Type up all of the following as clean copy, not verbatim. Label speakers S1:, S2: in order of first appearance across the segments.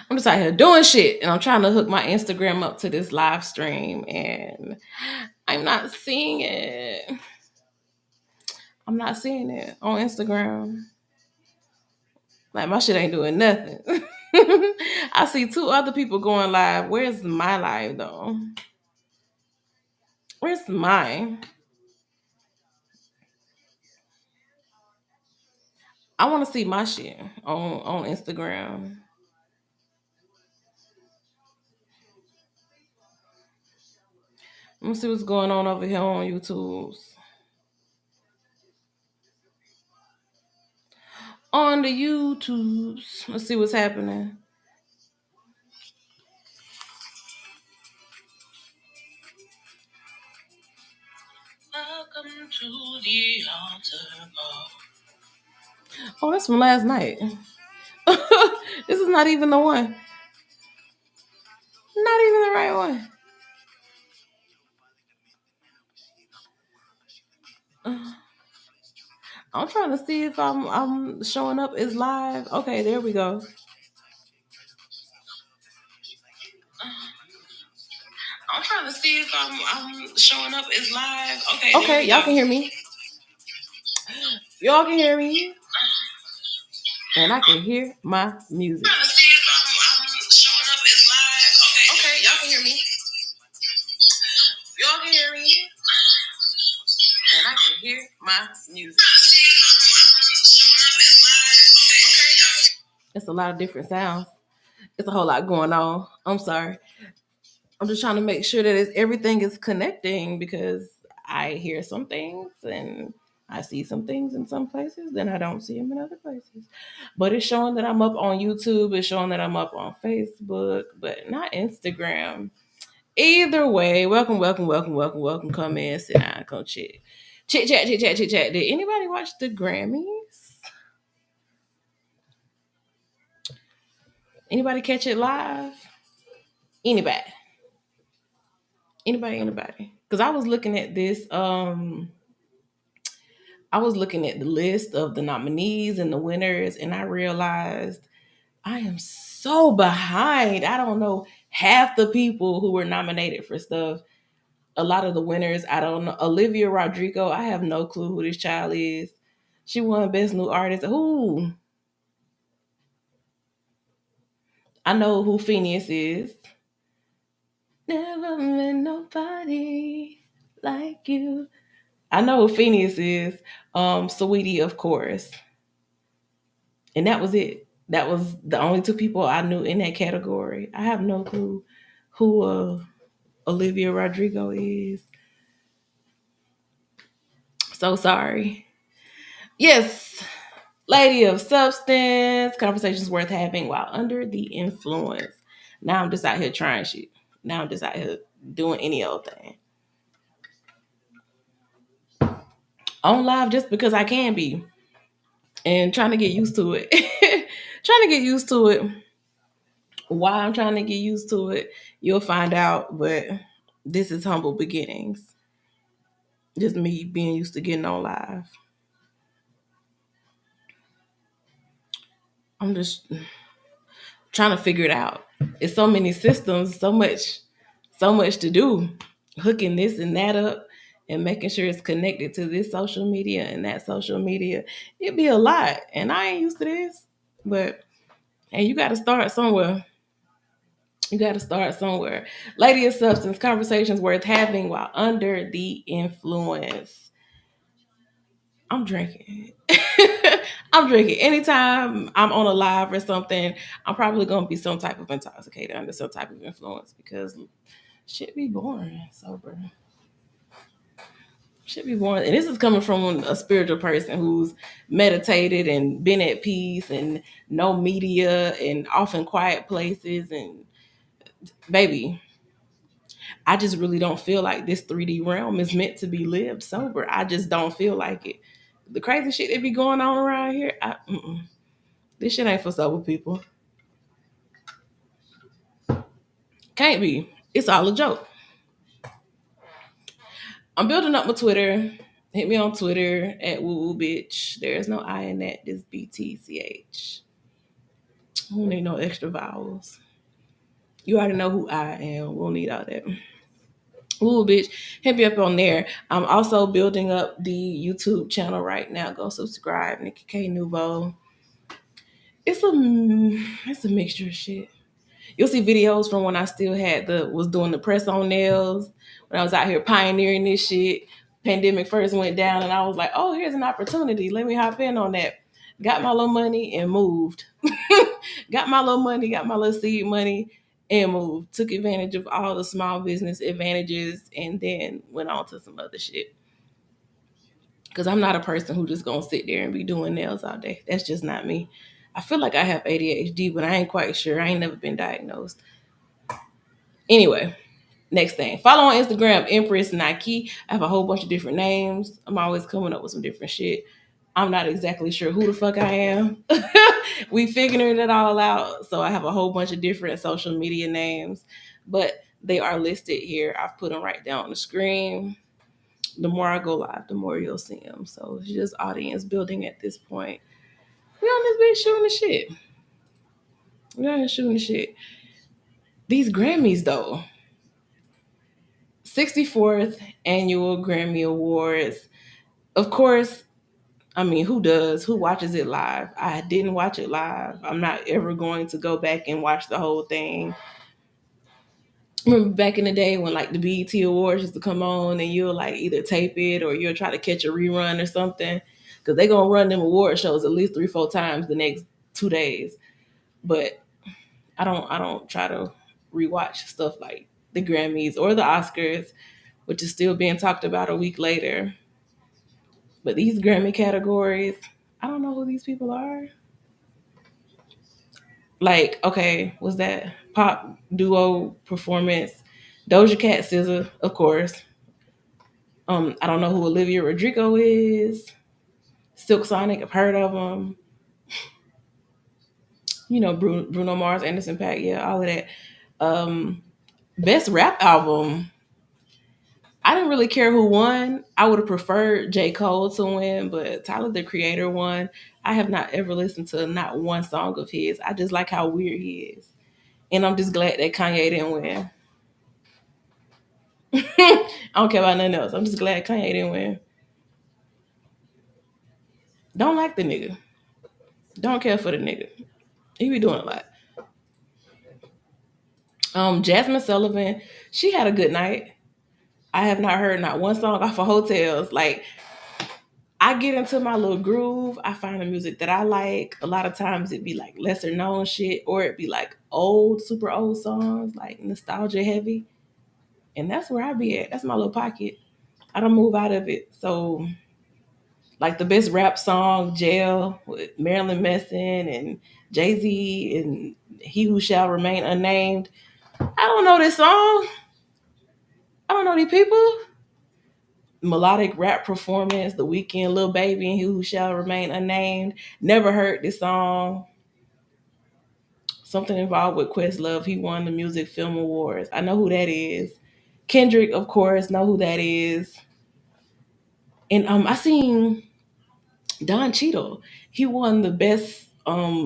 S1: I'm just out here doing shit, and I'm trying to hook my Instagram up to this live stream, and I'm not seeing it. I'm not seeing it on Instagram. Like my shit ain't doing nothing. I see two other people going live. Where's my live though? Where's mine? I want to see my shit on Instagram. Let me see what's going on over here on YouTube. On the YouTubes. Let's see what's happening. Welcome to the altar call. Oh, that's from last night. This is not even the one. Not even the right one. I'm trying to see if I'm showing up as live. Okay, there we go. I'm trying to see if I'm showing up as live. Okay, okay, y'all can hear me. Y'all can hear me, and I can hear my music. I'm trying to see if I'm showing up as live. Okay, okay, y'all can hear me. Y'all can hear me, and I can hear my music. It's a lot of different sounds. It's a whole lot going on. I'm sorry. I'm just trying to make sure that everything is connecting because I hear some things and I see some things in some places, then I don't see them in other places. But it's showing that I'm up on YouTube. It's showing that I'm up on Facebook, but not Instagram. Either way, welcome, welcome, welcome, welcome, welcome. Come in, sit down, come chit. Chit chat, chit chat, chit chat. Did anybody watch the Grammys? Anybody catch it live? Anybody? Anybody? Because I was looking at this. I was looking at the list of the nominees and the winners, and I realized I am so behind. I don't know half the people who were nominated for stuff. A lot of the winners, I don't know. Olivia Rodrigo, I have no clue who this child is. She won Best New Artist. Who? I know who Phineas is. Never met nobody like you. I know who Phineas is. Sweetie, of course. And that was it. That was the only two people I knew in that category. I have no clue who Olivia Rodrigo is. So sorry. Yes, Lady of Substance, conversations worth having while under the influence. Now I'm just out here trying shit. Now I'm just out here doing any old thing. On live just because I can be. And trying to get used to it. Trying to get used to it. Why I'm trying to get used to it, you'll find out. But this is humble beginnings. Just me being used to getting on live. I'm just trying to figure it out. It's so many systems, so much to do. Hooking this and that up and making sure it's connected to this social media and that social media. It'd be a lot. And I ain't used to this. But hey, you gotta start somewhere. You got to start somewhere. Lady of Substance, conversations worth having while under the influence. I'm drinking. I'm drinking. Anytime I'm on a live or something, I'm probably going to be some type of intoxicated under some type of influence because shit be boring sober. Shit be boring. And this is coming from a spiritual person who's meditated and been at peace and no media and off in quiet places. And baby, I just really don't feel like this 3D realm is meant to be lived sober. I just don't feel like it. The crazy shit that be going on around here, this shit ain't for sober people. Can't be. It's all a joke. I'm building up my Twitter. Hit me on Twitter at woo woo bitch. There's no I in that. This BTCH. I don't need no extra vowels. You already know who I am. We'll need all that. Ooh, bitch, hit me up on there. I'm also building up the YouTube channel right now. Go subscribe, Nikki K Nouveau. It's a mixture of shit. You'll see videos from when I still had was doing the press on nails, when I was out here pioneering this shit. Pandemic first went down, and I was like, oh, here's an opportunity. Let me hop in on that. Got my little money and moved. Got my little money, got my little seed money and moved. Took advantage of all the small business advantages and then went on to some other shit. Because I'm not a person who just gonna sit there and be doing nails all day. That's just not me. I feel like I have ADHD, but I ain't quite sure. I ain't never been diagnosed. Anyway, next thing. Follow on Instagram, Empress Nike. I have a whole bunch of different names. I'm always coming up with some different shit. I'm not exactly sure who the fuck I am. We figuring it all out. So I have a whole bunch of different social media names, but they are listed here. I've put them right down on the screen. The more I go live, the more you'll see them. So it's just audience building at this point. We on this bitch shooting the shit. We on here shooting the shit. These Grammys though. 64th annual Grammy Awards. Of course, I mean, who does? Who watches it live? I didn't watch it live. I'm not ever going to go back and watch the whole thing. Remember back in the day when like the BET Awards used to come on and you'll like either tape it or you'll try to catch a rerun or something because they gonna run them award shows at least 3-4 times the next 2 days. But I don't try to rewatch stuff like the Grammys or the Oscars, which is still being talked about a week later. But these Grammy categories, I don't know who these people are. Like, okay, was that pop duo performance? Doja Cat, SZA, of course. I don't know who Olivia Rodrigo is. Silk Sonic, I've heard of them. You know, Bruno Mars, Anderson .Paak, yeah, all of that. Um, Best rap album. I didn't really care who won. I would have preferred J. Cole to win, but Tyler the Creator won. I have not ever listened to not one song of his. I just like how weird he is. And I'm just glad that Kanye didn't win. I don't care about nothing else. I'm just glad Kanye didn't win. Don't like the nigga. Don't care for the nigga. He be doing a lot. Jasmine Sullivan, she had a good night. I have not heard not one song off of Hotels. Like, I get into my little groove. I find the music that I like. A lot of times it be like lesser known shit, or it be like old, super old songs, like nostalgia heavy. And that's where I be at. That's my little pocket. I don't move out of it. So, like the best rap song, Jail, with Marilyn Manson and Jay Z and He Who Shall Remain Unnamed. I don't know this song. I don't know these people. Melodic rap performance, The Weeknd, Lil Baby, and He Who Shall Remain Unnamed. Never heard this song. Something involved with Questlove. He won the Music Film Awards. I know who that is. Kendrick, of course, know who that is. And I seen Don Cheadle. He won the best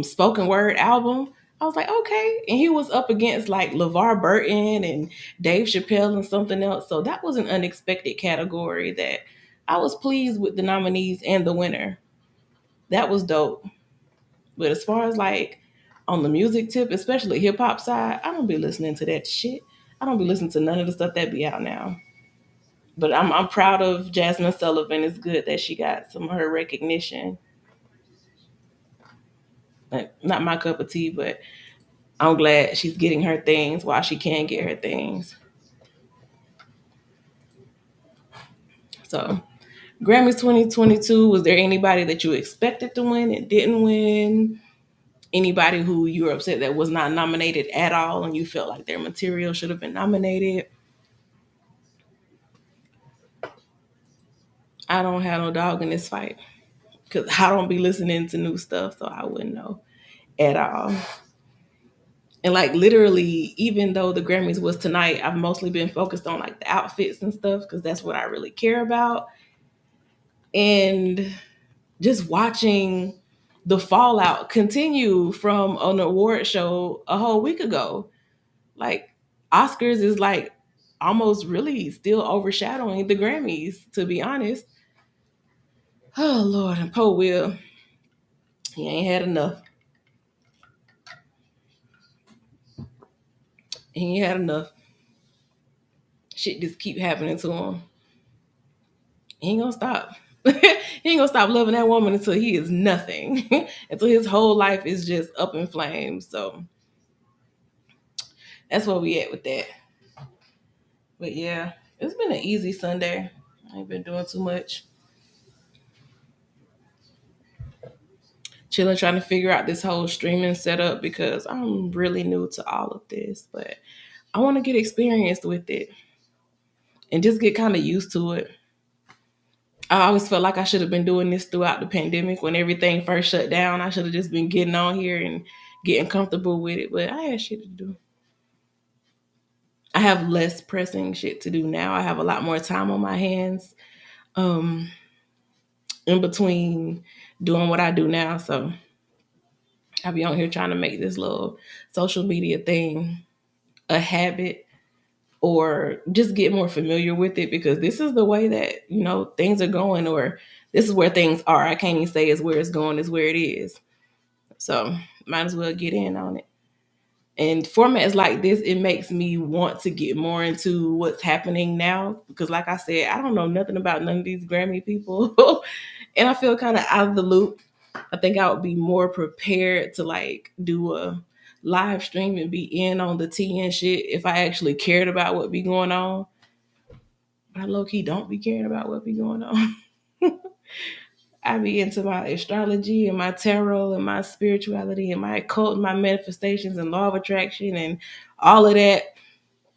S1: spoken word album. I was like, okay. And he was up against like LeVar Burton and Dave Chappelle and something else. So that was an unexpected category that I was pleased with the nominees and the winner. That was dope. But as far as like on the music tip, especially hip hop side, I don't be listening to that shit. I don't be listening to none of the stuff that be out now. But I'm proud of Jasmine Sullivan. It's good that she got some of her recognition. Like, not my cup of tea, but I'm glad she's getting her things while she can get her things. So, Grammys 2022, was there anybody that you expected to win and didn't win? Anybody who you were upset that was not nominated at all and you felt like their material should have been nominated? I don't have no dog in this fight because I don't be listening to new stuff, so I wouldn't know at all. And like literally, even though the Grammys was tonight, I've mostly been focused on like the outfits and stuff because that's what I really care about. And just watching the fallout continue from an award show a whole week ago. Like Oscars is like almost really still overshadowing the Grammys, to be honest. Oh Lord, and Poe Will, he ain't had enough. He ain't had enough. Shit just keep happening to him. He ain't gonna stop. He ain't gonna stop loving that woman until he is nothing. Until his whole life is just up in flames. So that's where we at with that. But yeah, it's been an easy Sunday. I ain't been doing too much. Chilling, trying to figure out this whole streaming setup because I'm really new to all of this. But I want to get experienced with it and just get kind of used to it. I always felt like I should have been doing this throughout the pandemic when everything first shut down. I should have just been getting on here and getting comfortable with it. But I had shit to do. I have less pressing shit to do now. I have a lot more time on my hands um, in between doing what I do now. So I be on here trying to make this little social media thing a habit or just get more familiar with it because this is the way that, things are going, or this is where things are. I can't even say it's where it's going, is where it is. So might as well get in on it. And formats like this, it makes me want to get more into what's happening now. Because like I said, I don't know nothing about none of these Grammy people. And I feel kind of out of the loop. I think I would be more prepared to like do a live stream and be in on the tea and shit if I actually cared about what be going on. But I low key don't be caring about what be going on. I be into my astrology and my tarot and my spirituality and my occult and my manifestations and law of attraction and all of that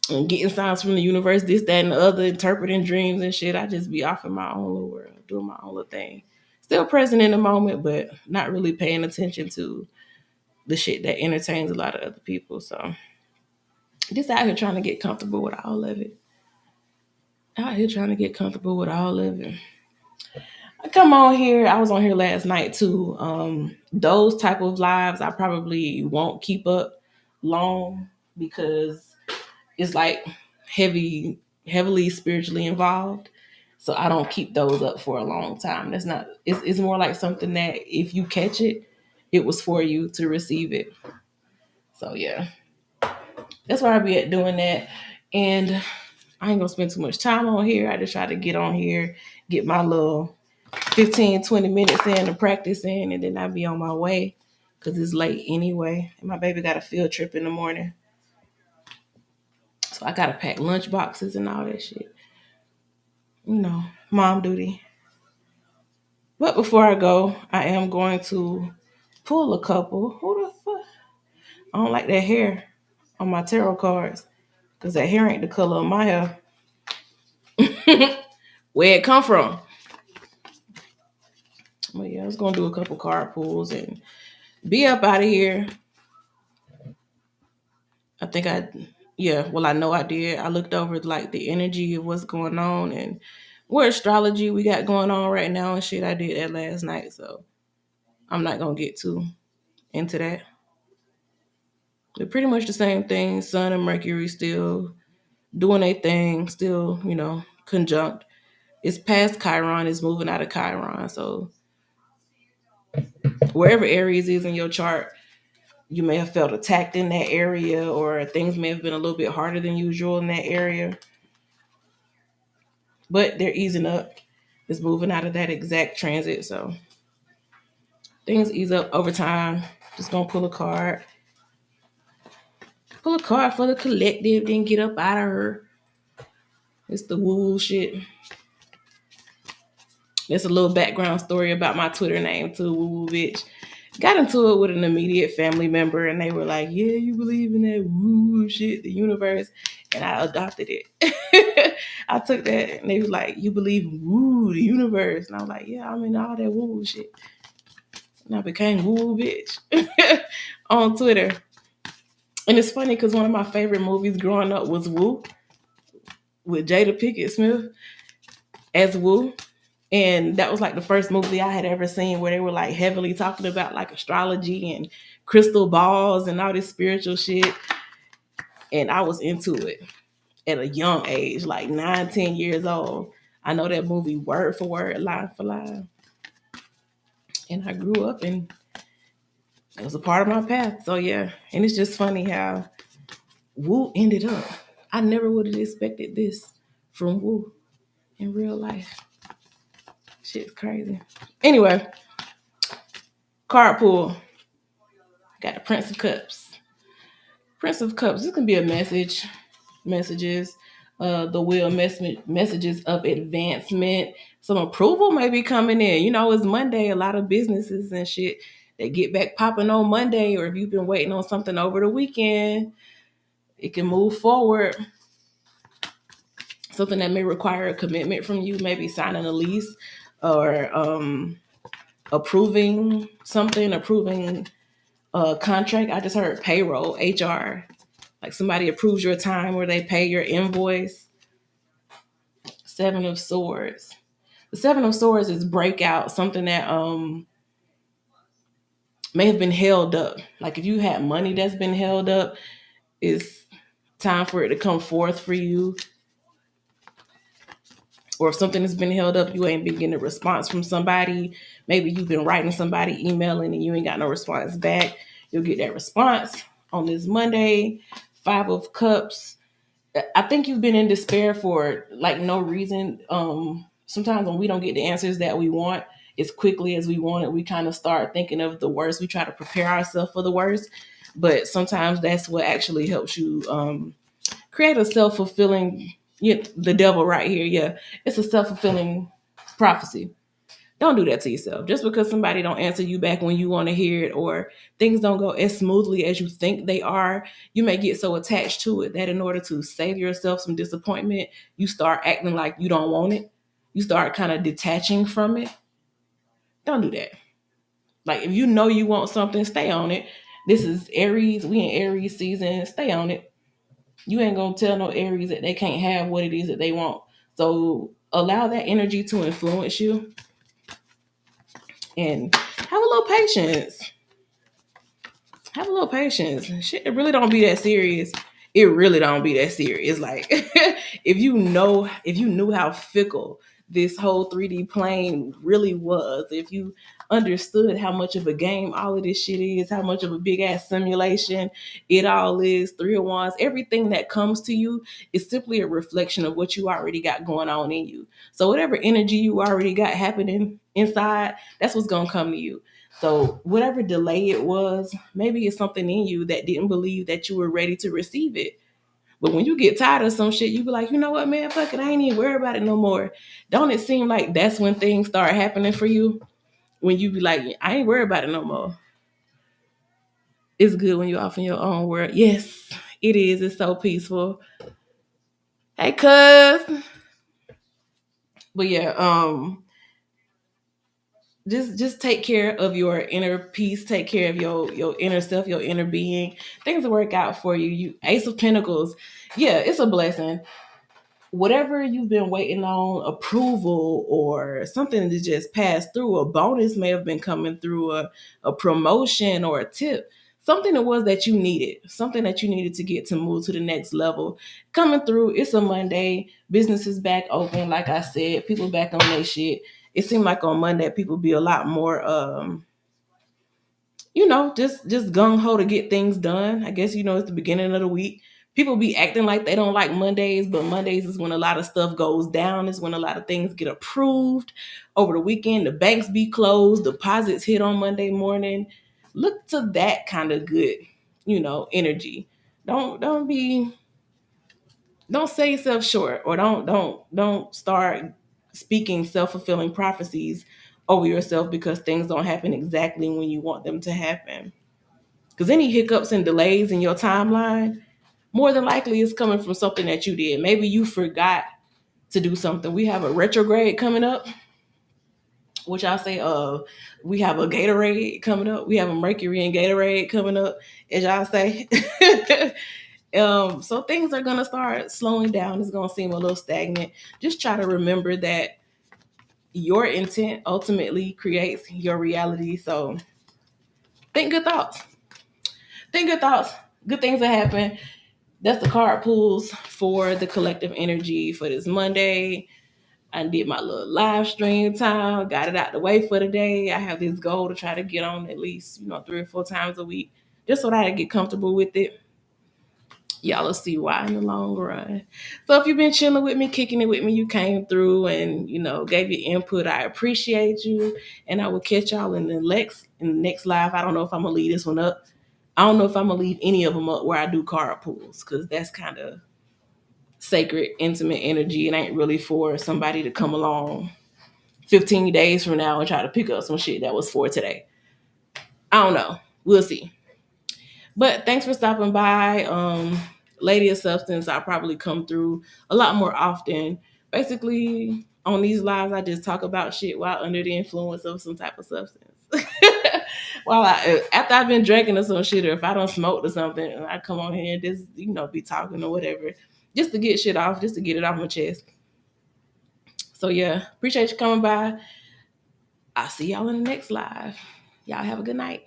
S1: and getting signs from the universe, this, that, and the other, interpreting dreams and shit. I just be off in my own little world, doing my own little thing. Still present in the moment, but not really paying attention to the shit that entertains a lot of other people. So just out here trying to get comfortable with all of it. Out here trying to get comfortable with all of it. I come on here. I was on here last night too. Those type of lives I probably won't keep up long because it's like heavily spiritually involved. So I don't keep those up for a long time. That's not. It's more like something that if you catch it, it was for you to receive it. So yeah, that's where I be at doing that. And I ain't gonna spend too much time on here. I just try to get on here, get my little 15, 20 minutes in to practice in, and then I'll be on my way because it's late anyway. And my baby got a field trip in the morning. So I gotta pack lunch boxes and all that shit. Mom duty. But before I go, I am going to pull a couple. Who the fuck? I don't like that hair on my tarot cards because that hair ain't the color of my hair. Where it come from? But yeah, I was gonna do a couple card pulls and be up out of here. I think I know I did. I looked over like the energy of what's going on and what astrology we got going on right now and shit. I did that last night, so I'm not gonna get too into that. They're pretty much the same thing. Sun and Mercury still doing a thing, still, conjunct. It's past Chiron, it's moving out of Chiron. So wherever Aries is in your chart, you may have felt attacked in that area or things may have been a little bit harder than usual in that area. But they're easing up. It's moving out of that exact transit. So things ease up over time. Just gonna pull a card. Pull a card for the collective, then get up out of her. It's the woo shit. There's a little background story about my Twitter name too, woo woo bitch. Got into it with an immediate family member and they were like, yeah, you believe in that woo shit, the universe? And I adopted it. I took that and they was like, you believe in woo, the universe? And I was like, yeah, I'm in all that woo shit. And I became woo bitch on Twitter. And it's funny because one of my favorite movies growing up was Woo with Jada Pinkett Smith as Woo. And that was like the first movie I had ever seen where they were like heavily talking about like astrology and crystal balls and all this spiritual shit. And I was into it at a young age, like 9, 10 years old. I know that movie word for word, line for line. And I grew up and it was a part of my path. So yeah. And it's just funny how Wu ended up. I never would have expected this from Wu in real life. Shit's crazy. Anyway, card pool. Got the Prince of Cups. Prince of Cups. This can be a message. Messages. The wheel messages of advancement. Some approval may be coming in. You know, it's Monday. A lot of businesses and shit that get back popping on Monday, or if you've been waiting on something over the weekend, it can move forward. Something that may require a commitment from you, maybe signing a lease or approving something, approving a contract. I just heard payroll, HR, like somebody approves your time where they pay your invoice. Seven of Swords. The Seven of Swords is breakout, something that may have been held up. Like if you had money that's been held up, it's time for it to come forth for you. Or if something has been held up, you ain't been getting a response from somebody. Maybe you've been writing somebody, emailing, and you ain't got no response back. You'll get that response on this Monday. Five of Cups. I think you've been in despair for like no reason. Sometimes when we don't get the answers that we want as quickly as we want it, we kind of start thinking of the worst. We try to prepare ourselves for the worst, but sometimes that's what actually helps you create a self-fulfilling. The devil right here, yeah, it's a self-fulfilling prophecy. Don't do that to yourself. Just because somebody don't answer you back when you want to hear it, or things don't go as smoothly as you think they are, you may get so attached to it that in order to save yourself some disappointment, you start acting like you don't want it. You start kind of detaching from it. Don't do that. Like if you know you want something, stay on it. This is Aries. We in Aries season. Stay on it. You ain't gonna tell no Aries that they can't have what it is that they want. So allow that energy to influence you and have a little patience. Have a little patience. Shit, it really don't be that serious. It really don't be that serious. Like if you knew how fickle this whole 3D plane really was, if you understood how much of a game all of this shit is, how much of a big ass simulation it all is, Three of Wands, everything that comes to you is simply a reflection of what you already got going on in you. So whatever energy you already got happening inside, that's what's gonna come to you. So whatever delay it was, maybe it's something in you that didn't believe that you were ready to receive it. But when you get tired of some shit, you be like, you know what, man, fuck it, I ain't even worried about it no more. Don't it seem like that's when things start happening for you? When you be like, I ain't worried about it no more. It's good when you're off in your own world. Yes, it is. It's so peaceful. Hey, cuz. But yeah, just take care of your inner peace, take care of your inner self, your inner being. Things will work out for you. You Ace of Pentacles, yeah, it's a blessing. Whatever you've been waiting on, approval or something to just pass through, a bonus may have been coming through, a promotion or a tip, something it was that you needed, something that you needed to get to move to the next level coming through. It's a Monday, business is back open, like I said, people back on their shit. It seemed like on Monday people be a lot more just gung ho to get things done. I guess it's the beginning of the week. People be acting like they don't like Mondays, but Mondays is when a lot of stuff goes down. Is when a lot of things get approved over the weekend. The banks be closed, deposits hit on Monday morning. Look to that kind of good, energy. Don't don't sell yourself short, or don't start speaking self-fulfilling prophecies over yourself because things don't happen exactly when you want them to happen. Because any hiccups and delays in your timeline, more than likely is coming from something that you did. Maybe you forgot to do something. We have a retrograde coming up, which I'll say, we have a Gatorade coming up. We have a Mercury and Gatorade coming up, as y'all say. So things are gonna start slowing down. It's gonna seem a little stagnant. Just try to remember that your intent ultimately creates your reality. So think good thoughts. Think good thoughts. Good things that happen. That's the card pulls for the collective energy for this Monday. I did my little live stream time, got it out the way for the day. I have this goal to try to get on at least, 3 or 4 times a week, just so that I get comfortable with it. Y'all will see why in the long run. So if you've been chilling with me, kicking it with me, you came through and gave your input. I appreciate you, and I will catch y'all in the next live. I don't know if I'm gonna leave this one up. I don't know if I'm gonna leave any of them up where I do card pulls because that's kind of sacred, intimate energy. It ain't really for somebody to come along 15 days from now and try to pick up some shit that was for today. I don't know. We'll see. But thanks for stopping by. Lady of Substance, I'll probably come through a lot more often. Basically, on these lives, I just talk about shit while under the influence of some type of substance. After I've been drinking or some shit, or if I don't smoke or something, and I come on here and just be talking or whatever, just to get shit off, just to get it off my chest. So yeah, appreciate you coming by. I'll see y'all in the next live. Y'all have a good night.